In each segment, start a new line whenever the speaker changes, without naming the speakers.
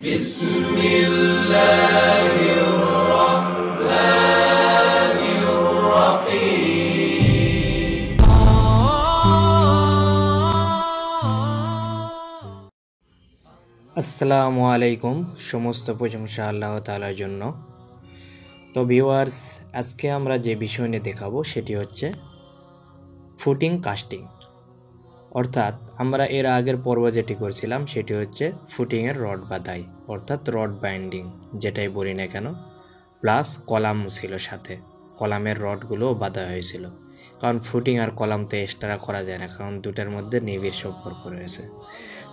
بسم الله الرحمن الرحيم
আসসালামু আলাইকুম। সমস্ত প্রশংসা আল্লাহ তাআলার জন্য। তো ভিউয়ার্স, আজকে আমরা যে বিষয় নিয়ে দেখাবো সেটি হচ্ছে ফুটিং কাস্টিং। অর্থাৎ আমরা এর আগের পর্ব যেটি করছিলাম সেটি হচ্ছে ফুটিংয়ের রড বাঁধাই, অর্থাৎ রড বাইন্ডিং যেটাই বলি না কেন, প্লাস কলাম ছিল সাথে, কলামের রডগুলোও বাঁধা হয়েছিল। কারণ ফুটিং আর কলাম তো এক্সট্রা করা যায় না, কারণ দুটার মধ্যে নিবিড় সম্পর্ক রয়েছে।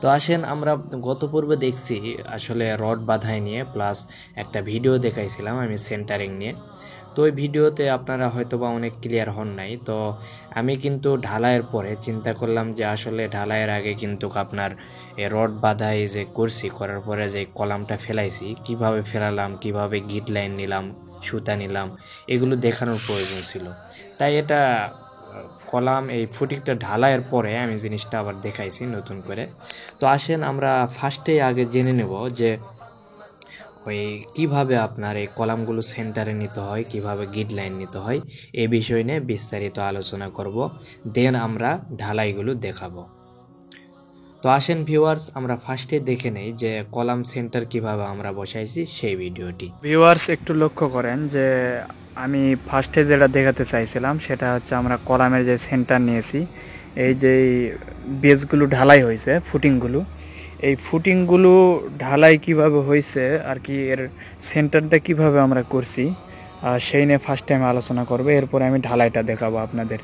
তো আসেন, আমরা গত পর্বে দেখছি আসলে রড বাঁধাই নিয়ে, প্লাস একটা ভিডিও দেখাইছিলাম আমি সেন্টারিং নিয়ে। তো ওই ভিডিওতে আপনারা হয়তো বা অনেক ক্লিয়ার হন নাই। তো আমি কিন্তু ঢালাইয়ের পরে চিন্তা করলাম যে আসলে ঢালাইয়ের আগে কিন্তু আপনার রড বাঁধাই যে করছি, করার পরে যে কলামটা ফেলাইছি, কিভাবে ফেলালাম, কিভাবে গিট লাইন নিলাম, সুতা নিলাম, এগুলো দেখানোর প্রয়োজন ছিল। তাই এটা কলাম এই ফুটিংটা ঢালাইয়ের পরে আমি জিনিসটা আবার দেখাইছি নতুন করে। তো আসেন আমরা ফার্স্টেই আগে জেনে নেব যে ওই কীভাবে আপনার এই কলামগুলো সেন্টারে নিতে হয়, কিভাবে গিড লাইন নিতে হয়, এই বিষয় নিয়ে বিস্তারিত আলোচনা করব। দেন আমরা ঢালাইগুলো দেখাবো। তো আসেন ভিউয়ার্স, আমরা ফার্স্টে দেখে নেই যে কলাম সেন্টার কিভাবে আমরা বসাইছি সেই ভিডিওটি।
ভিউয়ার্স একটু লক্ষ্য করেন যে আমি ফার্স্টে যেটা দেখাতে চাইছিলাম সেটা হচ্ছে আমরা কলামের যে সেন্টার নিয়েছি, এই যে বেসগুলো ঢালাই হয়েছে, ফুটিংগুলো, এই ফুটিংগুলো ঢালাই কিভাবে হয়েছে আর কি, এর সেন্টারটা কিভাবে আমরা করছি সেই নিয়ে ফার্স্ট টাইম আলোচনা করবো। এরপরে আমি ঢালাইটা দেখাবো আপনাদের,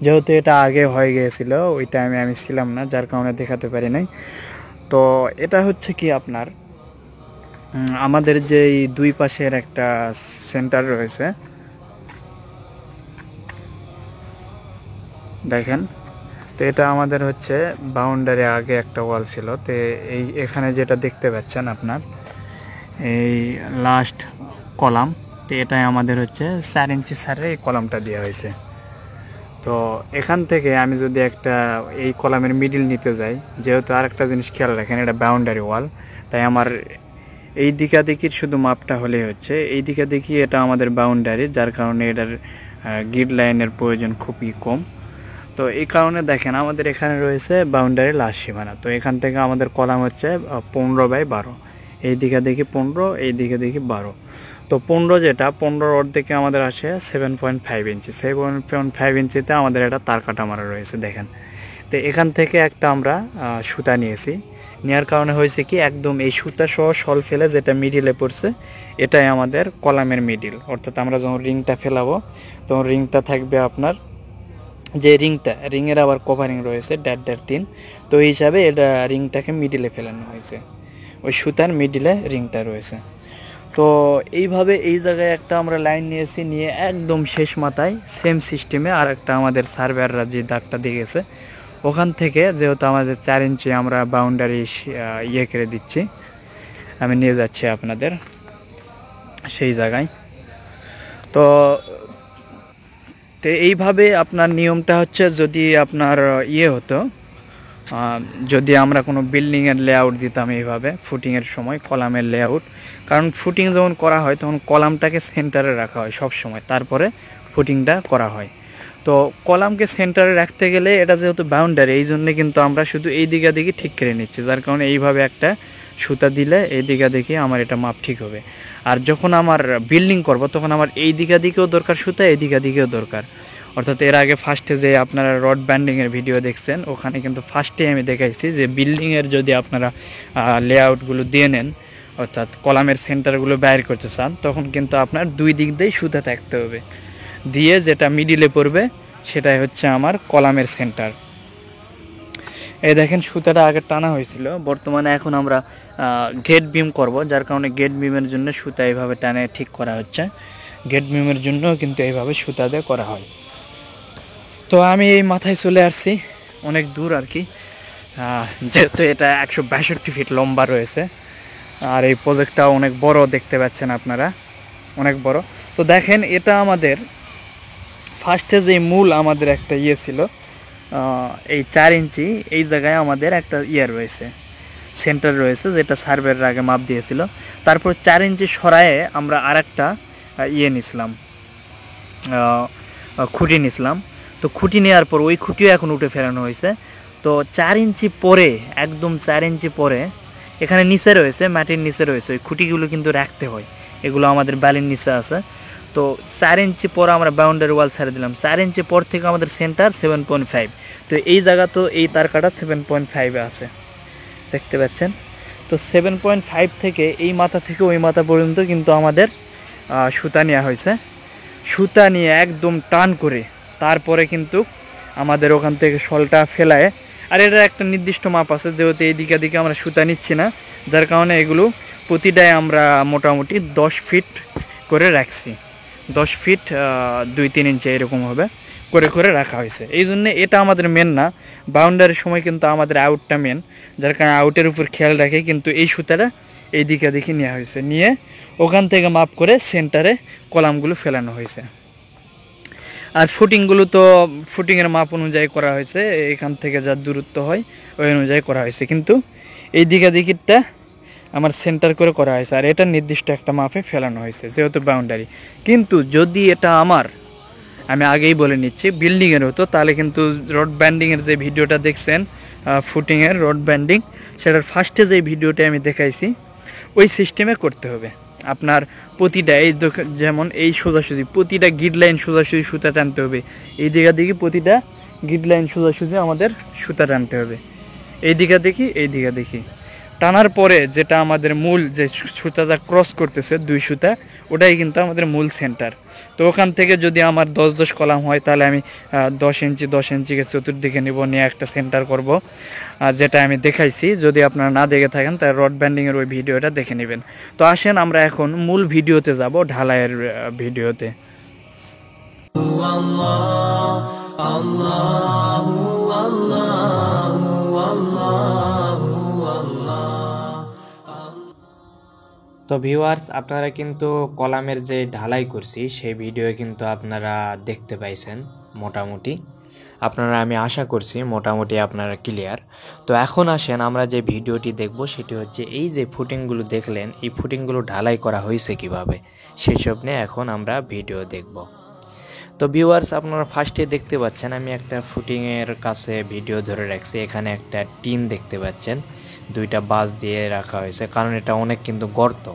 যেহেতু এটা আগে হয়ে গিয়েছিল, ওই টাইমে আমি ছিলাম না, যার কারণে দেখাতে পারি নাই। তো এটা হচ্ছে কি আপনার আমাদের যে দুই পাশের একটা সেন্টার রয়েছে, দেখেন। তো এটা আমাদের হচ্ছে বাউন্ডারি, আগে একটা ওয়াল ছিল। তো এই এখানে যেটা দেখতে পাচ্ছেন আপনার এই লাস্ট কলাম, তো এটাই আমাদের হচ্ছে 4 ইঞ্চি সারে এই কলামটা দেওয়া হয়েছে। তো এখান থেকে আমি যদি একটা এই কলামের মিডিল নিতে যাই, যেহেতু আরেকটা জিনিস খেয়াল রাখেন, এটা বাউন্ডারি ওয়াল, তাই আমার এই দিকা দিকির শুধু মাপটা হলেই হচ্ছে। এই দিকা দেখি এটা আমাদের বাউন্ডারি, যার কারণে এটার গিড লাইনের প্রয়োজন খুবই কম। তো এই কারণে দেখেন আমাদের এখানে রয়েছে বাউন্ডারি লাস্ট সীমানা। তো এখান থেকে আমাদের কলাম হচ্ছে 15/12, এই দিকে দেখি 15, এই দিকে দেখি 12। তো 15 যেটা 15 অর্ধেকে আমাদের আসে 7.5 ইঞ্চি। 7.5 ইঞ্চিতে আমাদের এটা তার কাটা মারা রয়েছে, দেখেন। তো এখান থেকে একটা আমরা সুতা নিয়েছি, নেওয়ার কারণে হয়েছে কি, একদম এই সুতা সহ শল ফেলে যেটা মিডিলে পড়ছে, এটাই আমাদের কলামের মিডিল। অর্থাৎ আমরা যখন রিংটা ফেলাবো তখন রিংটা থাকবে আপনার, যে রিংয়ের আবার কভারিং রয়েছে 1.5-3, তো এই হিসাবে এটা রিংটাকে মিডিলে ফেলানো হয়েছে, ওই সুতার মিডিলে রিংটা রয়েছে। তো এইভাবে এই জায়গায় একটা আমরা লাইন নিয়েছি, নিয়ে একদম শেষ মাথায় সেম সিস্টেমে আর একটা আমাদের সার্ভেয়াররা যে দাগটা দিয়ে গেছে, ওখান থেকে যেহেতু আমাদের 4 ইঞ্চি আমরা বাউন্ডারি ইয়ে করে দিচ্ছি, আমি নিয়ে যাচ্ছি আপনাদের সেই জায়গায়। তো তো এইভাবে আপনার নিয়মটা হচ্ছে, যদি আপনার ইয়ে হতো, যদি আমরা কোনো বিল্ডিংয়ের লেআউট দিতাম এইভাবে ফুটিংয়ের সময়, কলামের লেআউট, কারণ ফুটিং যখন করা হয় তখন কলামটাকে সেন্টারে রাখা হয় সব সময়, তারপরে ফুটিংটা করা হয়। তো কলামকে সেন্টারে রাখতে গেলে এটা যেহেতু বাউন্ডারি, এই জন্যে কিন্তু আমরা শুধু এই দিকে দেখি ঠিক করে নিচ্ছি, যার কারণে এইভাবে একটা সুতা দিলে এই দিকে দেখি আমার এটা মাপ ঠিক হবে। আর যখন আমার বিল্ডিং করব তখন আমার এই দিকে দিকেও দরকার সুতা, এই দিকে দিকেও দরকার। অর্থাৎ এর আগে ফার্স্টে যে আপনারা রড ব্যান্ডিংয়ের ভিডিও দেখছেন, ওখানে কিন্তু ফার্স্টে আমি দেখাইছি যে বিল্ডিংয়ের যদি আপনারা লেআউটগুলো দিয়ে নেন, অর্থাৎ কলামের সেন্টারগুলো বাইর করতে চান, তখন কিন্তু আপনার দুই দিক দিয়েই সুতা থাকতে হবে, দিয়ে যেটা মিডিলে পড়বে সেটাই হচ্ছে আমার কলামের সেন্টার। এই দেখেন সুতাটা আগে টানা হয়েছিল, বর্তমানে এখন আমরা গেট বিম করব, যার কারণে গেট বিমের জন্য সুতা এইভাবে টানে ঠিক করা হচ্ছে। গেট বিমের জন্য কিন্তু এইভাবে সুতা দিয়ে করা হয়। তো আমি এই মাথায় চলে আসছি, অনেক দূর আর কি, যেহেতু এটা 162 ফিট লম্বা রয়েছে, আর এই প্রজেক্টটা অনেক বড়, দেখতে পাচ্ছেন আপনারা, অনেক বড়। তো দেখেন এটা আমাদের ফার্স্টে যে মূল আমাদের একটা ইয়ে ছিল, এই 4 ইঞ্চি, এই জায়গায় আমাদের একটা ইয়ে রয়েছে, সেন্টার রয়েছে, যেটা সার্ভের আগে মাপ দিয়েছিল। তারপর 4 ইঞ্চি সরায়ে আমরা আরেকটা ইয়ে নিছিলাম, খুঁটি নিছিলাম। তো খুঁটি নেওয়ার পর ওই খুঁটিও এখন উঠে ফেরানো হয়েছে। তো 4 ইঞ্চি পরে, একদম 4 ইঞ্চি পরে এখানে নিচে রয়েছে, মাটির নিচে রয়েছে, ওই খুঁটিগুলো কিন্তু রাখতে হয়, এগুলো আমাদের বালির নিচে আছে। তো 4 ইঞ্চি পর আমরা বাউন্ডারি ওয়াল ছেড়ে দিলাম। 4 ইঞ্চি পর থেকে আমাদের সেন্টার 7.5। তো এই জায়গা তো এই তার কাটা 7.5-এ আছে, দেখতে পাচ্ছেন। তো 7.5 থেকে এই মাথা থেকে ওই মাথা পর্যন্ত কিন্তু আমাদের সুতা নেওয়া হয়েছে। সুতা নিয়ে একদম টান করে তারপরে কিন্তু আমাদের ওখান থেকে শলটা ফেলায়, আর এটার একটা নির্দিষ্ট মাপ আছে, যেহেতু এই দিকে দিকে আমরা সুতা নিচ্ছি না, যার কারণে এগুলো প্রতিটাই আমরা মোটামুটি 10 ফিট করে রাখছি। 10 ফিট 2-3 ইঞ্চি এরকম হবে করে করে রাখা হয়েছে। এই জন্যে এটা আমাদের মেন না, বাউন্ডারির সময় কিন্তু আমাদের আউটটা মেন, যার কারণে আউটের উপর খেয়াল রাখে কিন্তু এই সুতাটা এই দিকে দিকে নেওয়া হয়েছে, নিয়ে ওখান থেকে মাপ করে সেন্টারে কলামগুলো ফেলানো হয়েছে। আর ফুটিংগুলো তো ফুটিংয়ের মাপ অনুযায়ী করা হয়েছে, এখান থেকে যা দূরত্ব হয় ওই অনুযায়ী করা হয়েছে, কিন্তু এই দিকে দিকেরটা আমার সেন্টার করে করা হয়েছে, আর এটা নির্দিষ্ট একটা মাপে ফেলানো হয়েছে যেহেতু বাউন্ডারি। কিন্তু যদি এটা আমি আগেই বলে নিচ্ছি বিল্ডিংয়ের হতো, তাহলে কিন্তু রড ব্যান্ডিংয়ের যে ভিডিওটা দেখছেন ফুটিংয়ের রড ব্যান্ডিং, সেটার ফার্স্টে যে ভিডিওটা আমি দেখাইছি ওই সিস্টেমে করতে হবে। আপনার প্রতিটা এই যেমন এই সোজাসুজি প্রতিটা গিড লাইন সোজাসুজি সুতা টানতে হবে, এই দিকে দিকে প্রতিটা গিড লাইন সোজাসুজি আমাদের সুতা টানতে হবে, এই দিকে দেখি এই দিকে দেখি টানার পরে যেটা আমাদের মূল যে সুতাটা ক্রস করতেছে 2 সুতা, ওটাই কিন্তু আমাদের মূল সেন্টার। তো ওখান থেকে যদি আমার 10-10 কলাম হয়, তাহলে আমি 10 ইঞ্চিকে চতুর্দিকে নেব, নিয়ে একটা সেন্টার করব, যেটা আমি দেখাইছি। যদি আপনারা না দেখে থাকেন তাহলে রড ব্যান্ডিংয়ের ওই ভিডিওটা দেখে নেবেন। তো আসেন আমরা এখন মূল ভিডিওতে যাব, ঢালাইয়ের ভিডিওতে।
তো ভিউয়ার্স, আপনারা কিন্তু কলামের যে ঢালাই করছি সেই ভিডিও কিন্তু আপনারা দেখতে পাইছেন মোটামুটি, আমি আশা করছি মোটামুটি আপনারা ক্লিয়ার। তো এখন আসেন আমরা যে ভিডিওটি দেখব সেটি হচ্ছে এই যে ফুটিংগুলো দেখলেন, এই ফুটিংগুলো ঢালাই করা হয়েছে কিভাবে সেসব নিয়ে এখন আমরা ভিডিও দেখব। তো ভিউয়ার্স, আপনারা ফার্স্টে দেখতে পাচ্ছেন আমি একটা ফুটিংয়ের কাছে ভিডিও ধরে রাখছি। এখানে একটা টিন দেখতে পাচ্ছেন, 2টা বাস দিয়ে রাখা হয়েছে, কারণ এটা অনেক কিন্তু গর্ত।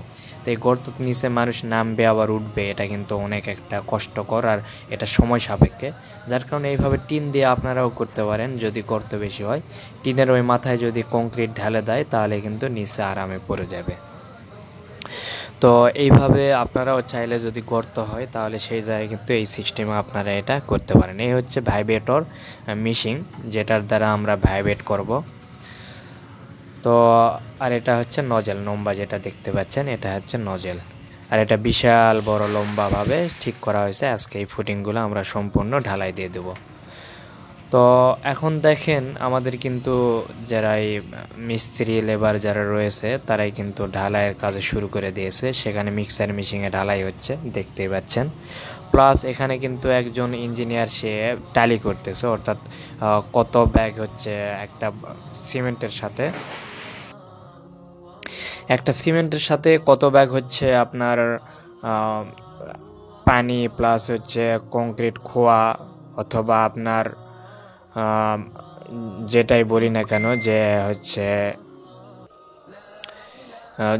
তো এই গর্তর নিচে মানুষ নামবে আবার উঠবে, এটা কিন্তু অনেক একটা কষ্টকর আর এটা সময় সাপেক্ষে, যার কারণে এইভাবে টিন দিয়ে আপনারাও করতে পারেন। যদি গর্ত বেশি হয়, টিনের ওই মাথায় যদি কংক্রিট ঢালে দেয় তাহলে কিন্তু নিচে আরামে পড়ে যাবে। তো এইভাবে আপনারাও চাইলে যদি গর্ত হয় তাহলে সেই জায়গায় কিন্তু এই সিস্টেমে আপনারা এটা করতে পারেন। এই হচ্ছে ভাইব্রেটর মেশিন, যেটার দ্বারা আমরা ভাইব্রেট করব। তো আর এটা হচ্ছে নজেল, লম্বা যেটা দেখতে পাচ্ছেন এটা হচ্ছে নজেল, আর এটা বিশাল বড় লম্বাভাবে ঠিক করা হয়েছে। আজকে এই ফুটিংগুলো আমরা সম্পূর্ণ ঢালাই দিয়ে দেব। তো এখন দেখেন আমাদের কিন্তু যারা এই মিস্ত্রি লেবার যারা রয়েছে তারাই কিন্তু ঢালাইয়ের কাজ শুরু করে দিয়েছে। সেখানে মিক্সার মেশিনে ঢালাই হচ্ছে, দেখতেই পাচ্ছেন। প্লাস এখানে কিন্তু একজন ইঞ্জিনিয়ার সে টালি করতেছে, অর্থাৎ কত ব্যাগ হচ্ছে একটা সিমেন্টের সাথে কত ব্যাগ হচ্ছে আপনার পানি প্লাস হচ্ছে কংক্রিট খোয়া, অথবা আপনার যেটাই বলি না কেন যে হচ্ছে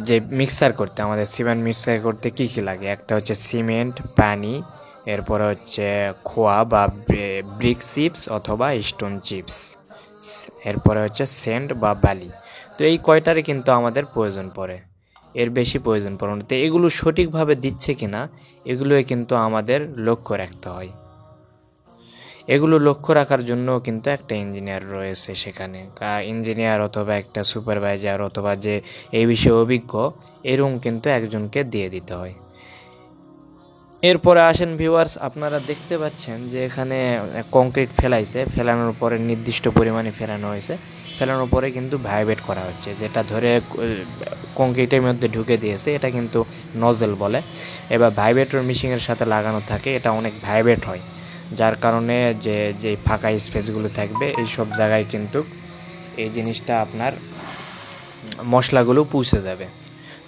যে মিক্সার করতে আমাদের সিমেন্ট মিক্সার করতে কি কি লাগে, একটা হচ্ছে সিমেন্ট, পানি, এরপরে হচ্ছে খোয়া বা ব্রিক চিপস অথবা স্টোন চিপস, এরপরে হচ্ছে সেন্ড বা বালি। তো এই কয়টারই কিন্তু আমাদের প্রয়োজন পড়ে, এর বেশি প্রয়োজন পড়ে না। তো এগুলো সঠিকভাবে দিচ্ছে কিনা এগুলোই কিন্তু আমাদের লক্ষ্য রাখতে হয়। এগুলো লক্ষ্য রাখার জন্য কিন্তু একটা ইঞ্জিনিয়ার রয়েছে সেখানে, ইঞ্জিনিয়ার অথবা একটা সুপারভাইজার অথবা যে এই বিষয়ে অভিজ্ঞ, এরকম কিন্তু একজনকে দিয়ে দিতে হয়। এরপরে আসেন ভিউয়ার্স, আপনারা দেখতে পাচ্ছেন যে এখানে কংক্রিট ফেলানোর পরে নির্দিষ্ট পরিমাণে ফেলানো হয়েছে, ফেলানোর পরে কিন্তু ভাইব্রেট করা হচ্ছে, যেটা ধরে কংক্রিটের মধ্যে ঢুকে দিয়েছে এটা কিন্তু নজেল বলে। এবার ভাইব্রেটর মেশিনের সাথে লাগানো থাকে, এটা অনেক ভাইব্রেট হয়, যার কারণে যে ফাঁকা স্পেসগুলো থাকবে এই সব জায়গায় কিন্তু এই জিনিসটা আপনার মশলাগুলো পুষে যাবে।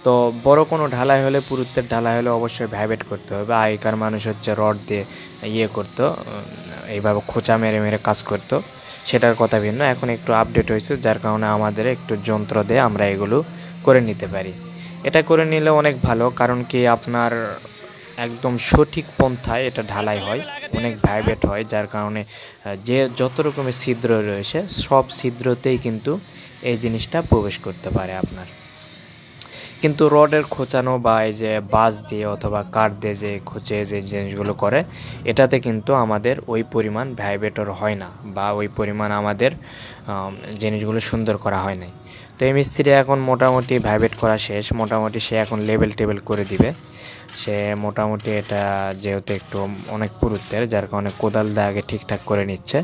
তো বড় কোনো ঢালাই হলে, পুরুত্বের ঢালাই হলে অবশ্যই ভাইব্রেট করতে হবে। আগেকার মানুষ হচ্ছে রড দিয়ে ইয়ে করতো, এইভাবে খোঁচা মেরে মেরে কাজ করতো, সেটার কথা ভিন্ন। এখন একটু আপডেট হয়েছে, যার কারণে আমাদের একটু যন্ত্র দিয়ে আমরা এগুলো করে নিতে পারি। এটা করে নিলে অনেক ভালো, কারণ কি আপনার একদম সঠিক পন্থায় এটা ঢালাই হয়, অনেক ভাইব্রেট হয়, যার কারণে যে যত রকমের ছিদ্র রয়েছে সব ছিদ্রতেই কিন্তু এই জিনিসটা প্রবেশ করতে পারে আপনার। কিন্তু রডের খোঁচানো বা এই যে বাঁশ দিয়ে অথবা কাঠ দিয়ে যে খোঁচে যে জিনিসগুলো করে, এটাতে কিন্তু আমাদের ওই পরিমাণ ভাইব্রেটর হয় না, বা ওই পরিমাণ আমাদের জিনিসগুলো সুন্দর করা হয় নাই। তো এই মিস্ত্রি এখন মোটামুটি ভাইব্রেট করা শেষ, মোটামুটি সে এখন লেবেল টেবেল করে দিবে। সে মোটামুটি এটা যেহেতু একটু অনেক পুরুত্বের, যার কারণে কোদাল দিয়ে আগে ঠিকঠাক করে নিচ্ছে।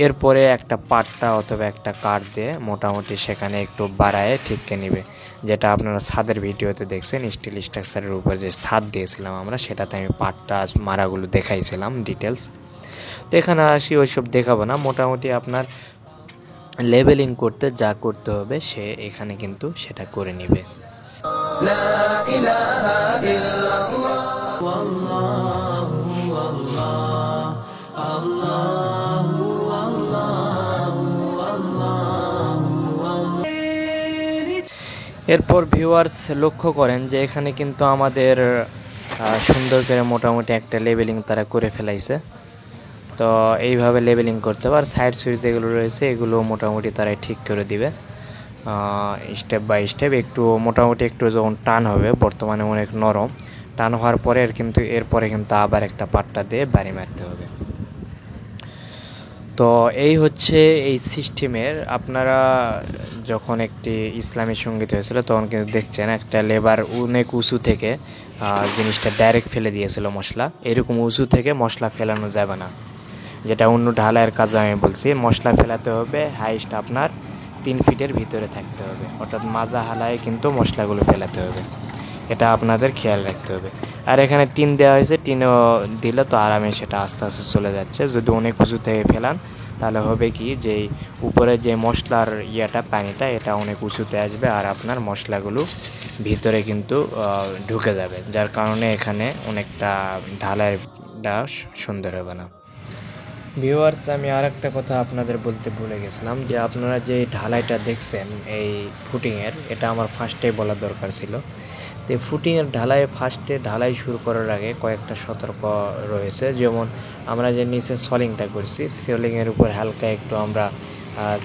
এরপরে একটা পাট্টা অথবা একটা কাঠ দিয়ে মোটামুটি সেখানে একটু বাড়ায় ঠিককে নিবে, যেটা আপনারা ছাদের ভিডিওতে দেখছেন। স্টিল স্ট্রাকচারের উপর যে ছাদ দিয়েছিলাম আমরা, সেটাতে আমি পাট্টা মারাগুলো দেখাইছিলাম ডিটেলস। তো এখানে আসি ওইসব দেখাবো না, মোটামুটি আপনার লেবেলিং করতে যা করতে হবে সে এখানে কিন্তু সেটা করে নেবে। এরপর ভিউয়ার্স লক্ষ্য করেন যে এখানে কিন্তু আমাদের সুন্দর করে মোটামুটি একটা লেবেলিং তারা করে ফেলাইছে। তো এইভাবে লেবেলিং করতে হবে। আর সাইড সুইচ যেগুলো রয়েছে এগুলো মোটামুটি তারা ঠিক করে দিবে স্টেপ বাই স্টেপ। একটু মোটামুটি একটু যখন টান হবে, বর্তমানে অনেক নরম, টান হওয়ার পরে এরপরে কিন্তু আবার একটা পাট্টা দিয়ে বাড়ি মারতে হবে। তো এই হচ্ছে এই সিস্টেমের। আপনারা যখন একটি ইসলামী সঙ্গীত হয়েছিল তখন কিন্তু দেখছেন একটা লেবার অনেক উঁচু থেকে জিনিসটা ডাইরেক্ট ফেলে দিয়েছিল মশলা। এরকম উঁচু থেকে মশলা ফেলানো যাবে না, যেটা অন্য ঢালাইয়ের কাজে আমি বলছি। মশলা ফেলাতে হবে হাইস্ট আপনার 3 ফিটের ভিতরে থাকতে হবে, অর্থাৎ মাজা হালায় কিন্তু মশলাগুলো ফেলাতে হবে, এটা আপনাদের খেয়াল রাখতে হবে। আর এখানে টিন দেওয়া হয়েছে, টিনও দিলে তো আরামে সেটা আস্তে আস্তে চলে যাচ্ছে। যদি অনেক উঁচু থেকে ফেলান তাহলে হবে কি, যে উপরে যে মশলার পানিটা এটা অনেক উঁচুতে আসবে, আর আপনার মশলাগুলো ভিতরে কিন্তু ঢুকে যাবে, যার কারণে এখানে অনেকটা ঢালাইটা সুন্দর হবে না। ভিউয়ার্স, আমি আর একটা কথা আপনাদের বলতে ভুলে গেছিলাম, যে আপনারা যে ঢালাইটা দেখছেন এই ফুটিংয়ের, এটা আমার ফার্স্টেই বলা দরকার ছিল। তো ফুটিংয়ের ফার্স্টে ঢালাই শুরু করার আগে কয়েকটা সতর্ক রয়েছে। যেমন আমরা যে নিচে সলিংটা করছি, সলিংয়ের উপর হালকা একটু আমরা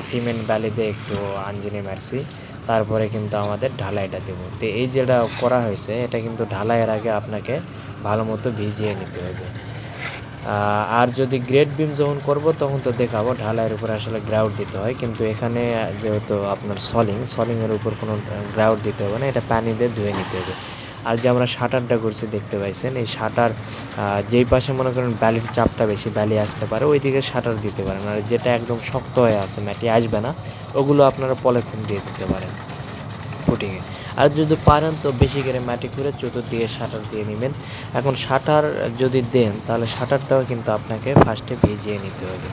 সিমেন্ট বালি দিয়ে একটু আঞ্জিনি মারছি, তারপরে কিন্তু আমাদের ঢালাইটা দেবো। তো এই যেটা করা হয়েছে এটা কিন্তু ঢালাইয়ের আগে আপনাকে ভালো মতো ভিজিয়ে নিতে হবে। আর যদি গ্রেড বিম যখন করব তখন তো দেখাবো ঢালাইয়ের উপর আসলে গ্রাউট দিতে হয়, কিন্তু এখানে যেহেতু আপনার সলিংয়ের উপর কোনো গ্রাউট দিতে হবে না, এটা পানি দিয়ে ধুয়ে নিতে হবে। আর যে আমরা শাটারটা করছি দেখতে পাইছেন, এই শাটার যেই পাশে মনে করেন বালির চাপটা বেশি, বালি আসতে পারে, ওই দিকে শাটার দিতে পারেন। আর যেটা একদম শক্ত হয়ে আছে, মাটি আসবে না, ওগুলো আপনারা পলিথিন দিয়ে দিতে পারেন ফুটিংয়ে। আর যদি পারেন তো বেশি করে মাটি খুঁড়ে চতুর্দিকে শাটার দিয়ে নেবেন। এখন শাটার যদি দেন তাহলে শাটারটাও কিন্তু আপনাকে ফার্স্টে ভিজিয়ে নিতে হবে,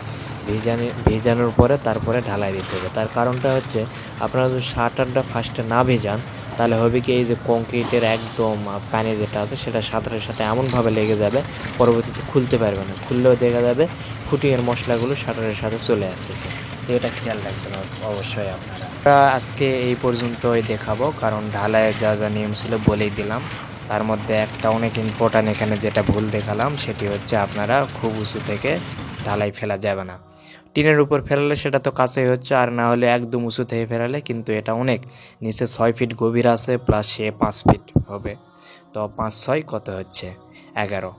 ভেজানোর পরে তারপরে ঢালাই দিতে হবে। তার কারণটা হচ্ছে, আপনারা যদি শাটারটা ফার্স্টে না ভেজান তাহলে হবে কি, এই যে কংক্রিটের একদম পানি যেটা আছে সেটা শাটারের সাথে এমনভাবে লেগে যাবে, পরবর্তীতে খুলতে পারবে না, খুললেও দেখা যাবে ফুটিংয়ের মশলাগুলো শাটারের সাথে চলে আসতেছে। তো এটা খেয়াল রাখবেন অবশ্যই আপনারা। আজকে এই পর্যন্তই দেখাবো, কারণ ঢালাইয়ের যা যা নিয়ম ছিল বলেই দিলাম। তার মধ্যে একটা অনেক ইম্পর্ট্যান্ট এখানে যেটা ভুল দেখালাম, সেটি হচ্ছে আপনারা খুব উঁচু থেকে ঢালাই ফেলা যাবে না। টিনের উপর ফেলালে সেটা তো কাছেই হচ্ছে, আর না হলে একদম উঁচু থেকে ফেলালে কিন্তু এটা অনেক নিচে 6 ফিট গভীর আছে, প্লাস সে 5 ফিট হবে। তো 5 6 কত হচ্ছে 11।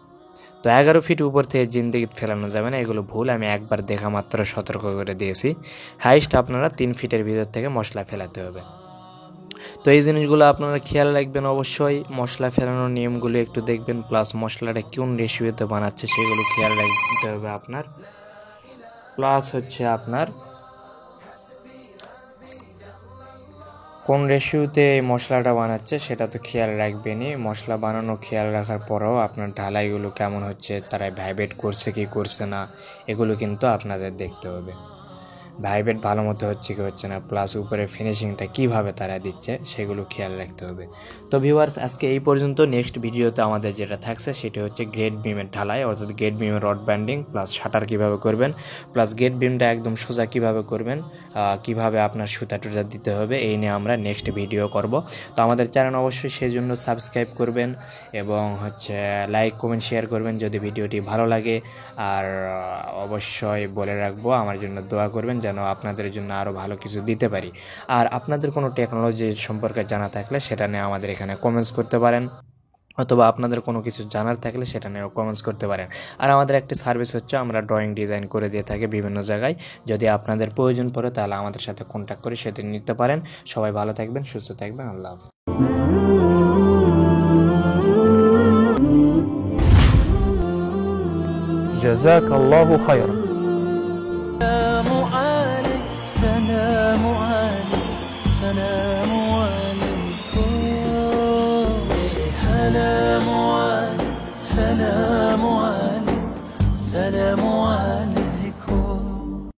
তো 11 ফিট উপর থেকে জিন্দিগি ফেলানো যাবে না, এগুলো ভুল। আমি একবার দেখা মাত্র সতর্ক করে দিয়েছি। হাইস্ট আপনারা 3 ফিটের ভিতর থেকে মশলা ফেলাতে হবে। তো এই জিনিসগুলো আপনারা খেয়াল রাখবেন অবশ্যই। মশলা ফেলানোর নিয়মগুলো একটু দেখবেন, প্লাস মশলাটা কোন রেশিওতে বানাচ্ছে সেগুলো খেয়াল রাখতে হবে আপনার। প্লাস হচ্ছে আপনার কোন রেশিওতে এই মশলাটা বানাচ্ছে সেটা তো খেয়াল রাখবেনই। মশলা বানানো খেয়াল রাখার পরেও আপনার ঢালাইগুলো কেমন হচ্ছে, তারা ভাইব্রেট করছে কি করছে না, এগুলো কিন্তু আপনাদের দেখতে হবে। ভাইব্রেট ভালো মতো হচ্ছে কি হচ্ছে না, প্লাস উপরে ফিনিশিংটা কীভাবে তারা দিচ্ছে সেগুলো খেয়াল রাখতে হবে। তো ভিউয়ার্স, আজকে এই পর্যন্ত। নেক্সট ভিডিওতে আমাদের যেটা থাকছে সেটা হচ্ছে গেট বিমের ঢালাই, অর্থাৎ গেট বিমের রড ব্যান্ডিং, প্লাস শাটার কীভাবে করবেন, প্লাস গেট বিমটা একদম সোজা কীভাবে করবেন, কীভাবে আপনার সুতা টুতা দিতে হবে, এই নিয়ে আমরা নেক্সট ভিডিও করব। তো আমাদের চ্যানেল অবশ্যই সেজন্য সাবস্ক্রাইব করবেন এবং হচ্ছে লাইক কমেন্ট শেয়ার করবেন যদি ভিডিওটি ভালো লাগে। আর অবশ্যই বলে রাখবো আমার জন্য দোয়া করবেন যেন আপনাদের জন্য আরও ভালো কিছু দিতে পারি। আর আপনাদের কোনো টেকনোলজি সম্পর্কে জানা থাকলে সেটা নিয়ে আমাদের এখানে কমেন্টস করতে পারেন, অথবা আপনাদের কোনো কিছু জানার থাকলে সেটা নিয়েও কমেন্টস করতে পারেন। আর আমাদের একটি সার্ভিস হচ্ছে আমরা ড্রয়িং ডিজাইন করে দিয়ে থাকি বিভিন্ন জায়গায়। যদি আপনাদের প্রয়োজন পড়ে তাহলে আমাদের সাথে কন্ট্যাক্ট করে সেটা নিতে পারেন। সবাই ভালো থাকবেন, সুস্থ থাকবেন, আল্লাহ হাফেজ।
জাযাকাল্লাহু খায়রান।
سلام عليك سلام عليكم سلام عليك سلام عليك سلام عليك